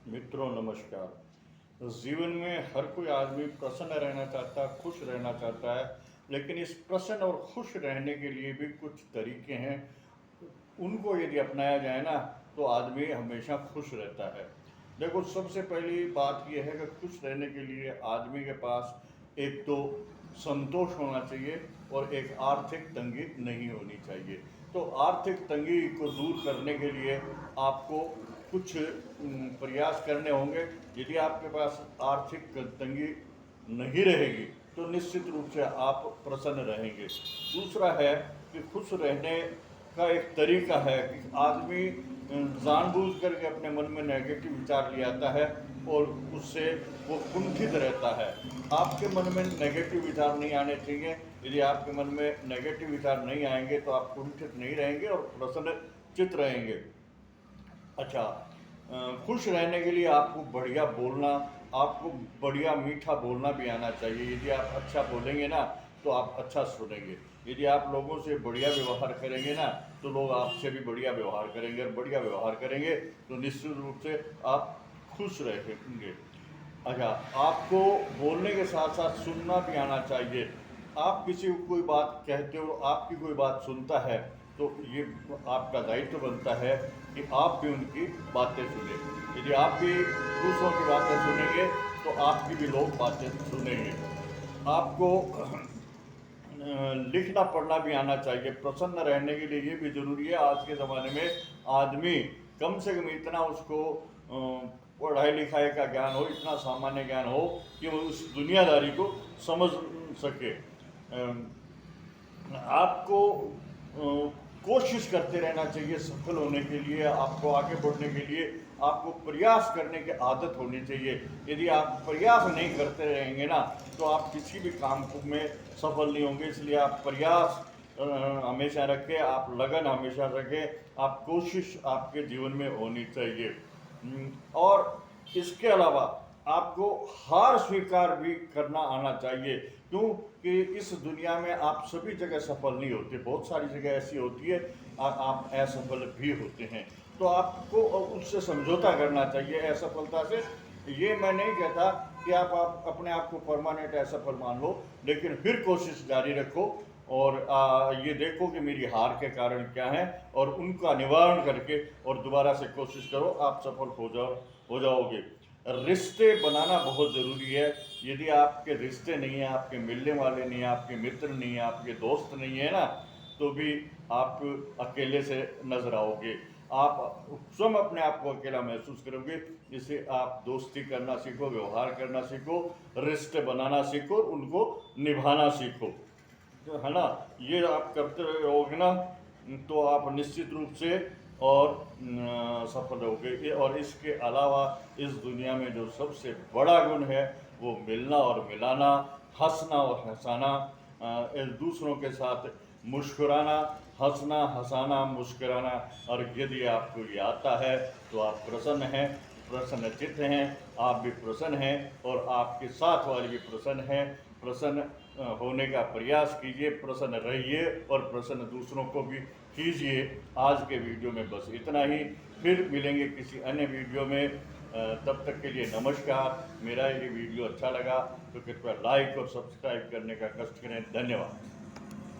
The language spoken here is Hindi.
मित्रों नमस्कार। जीवन में हर कोई आदमी प्रसन्न रहना चाहता है, खुश रहना चाहता है, लेकिन इस प्रसन्न और खुश रहने के लिए भी कुछ तरीके हैं। उनको यदि अपनाया जाए ना तो आदमी हमेशा खुश रहता है। देखो, सबसे पहली बात यह है कि खुश रहने के लिए आदमी के पास एक तो संतोष होना चाहिए और एक आर्थिक तंगी नहीं होनी चाहिए। तो आर्थिक तंगी को दूर करने के लिए आपको कुछ प्रयास करने होंगे। यदि आपके पास आर्थिक तंगी नहीं रहेगी तो निश्चित रूप से आप प्रसन्न रहेंगे। दूसरा है कि खुश रहने का एक तरीका है कि आदमी जानबूझ करके अपने मन में नेगेटिव विचार ले आता है और उससे वो कुंठित रहता है। आपके मन में नेगेटिव विचार नहीं आने चाहिए। यदि आपके मन में नेगेटिव विचार नहीं आएंगे तो आप कुंठित नहीं रहेंगे और प्रसन्न चित्त रहेंगे। अच्छा, खुश रहने के लिए आपको बढ़िया बोलना, आपको बढ़िया मीठा बोलना भी आना चाहिए। यदि आप अच्छा बोलेंगे ना तो आप अच्छा सुनेंगे। यदि आप लोगों से बढ़िया व्यवहार करेंगे ना तो लोग आपसे भी बढ़िया व्यवहार करेंगे, और बढ़िया व्यवहार करेंगे तो निश्चित रूप से आप खुश रहेंगे। अच्छा, आपको बोलने के साथ साथ सुनना भी आना चाहिए। आप किसी को कोई बात कहते हो, आपकी कोई बात सुनता है तो ये आपका दायित्व बनता है कि आप भी उनकी बातें सुने। यदि आप भी दूसरों की बातें सुनेंगे तो आपकी भी लोग बातें सुनेंगे। आपको लिखना पढ़ना भी आना चाहिए। प्रसन्न रहने के लिए ये भी जरूरी है। आज के ज़माने में आदमी कम से कम इतना उसको पढ़ाई लिखाई का ज्ञान हो, इतना सामान्य ज्ञान हो कि वो उस दुनियादारी को समझ सके। आपको कोशिश करते रहना चाहिए सफल होने के लिए। आपको आगे बढ़ने के लिए आपको प्रयास करने की आदत होनी चाहिए। यदि आप प्रयास नहीं करते रहेंगे ना तो आप किसी भी काम में सफल नहीं होंगे। इसलिए आप प्रयास हमेशा रखें, आप लगन हमेशा रखें, आप कोशिश आपके जीवन में होनी चाहिए। और इसके अलावा आपको हार स्वीकार भी करना आना चाहिए। क्यों कि इस दुनिया में आप सभी जगह सफल नहीं होते, बहुत सारी जगह ऐसी होती है आप असफल भी होते हैं। तो आपको उससे समझौता करना चाहिए असफलता से। ये मैं नहीं कहता कि आप अपने आप को परमानेंट असफल मान लो, लेकिन फिर कोशिश जारी रखो और ये देखो कि मेरी हार के कारण क्या है और उनका निवारण करके और दोबारा से कोशिश करो, आप सफल हो जाओगे। रिश्ते बनाना बहुत ज़रूरी है। यदि आपके रिश्ते नहीं हैं, आपके मिलने वाले नहीं हैं, आपके मित्र नहीं हैं, आपके दोस्त नहीं है ना, तो भी आप अकेले से नजर आओगे। आप स्वयं अपने आप को अकेला महसूस करोगे। इससे आप दोस्ती करना सीखो, व्यवहार करना सीखो, रिश्ते बनाना सीखो, उनको निभाना सीखो, तो है ना। ये आप करते रहोगे ना तो आप निश्चित रूप से और सफल होगे। और इसके अलावा इस दुनिया में जो सबसे बड़ा गुण है वो मिलना और मिलाना, हंसना और हंसाना, दूसरों के साथ मुस्कुराना, हंसना हंसाना मुस्कुराना। और यदि आपको ये आता है तो आप प्रसन्न हैं, प्रसन्न चित्त हैं, आप भी प्रसन्न हैं और आपके साथ वाले भी प्रसन्न हैं। प्रसन्न होने का प्रयास कीजिए, प्रसन्न रहिए और प्रसन्न दूसरों को भी कीजिए। आज के वीडियो में बस इतना ही, फिर मिलेंगे किसी अन्य वीडियो में। तब तक के लिए नमस्कार। मेरा ये वीडियो अच्छा लगा तो कृपया लाइक और सब्सक्राइब करने का कष्ट करें। धन्यवाद।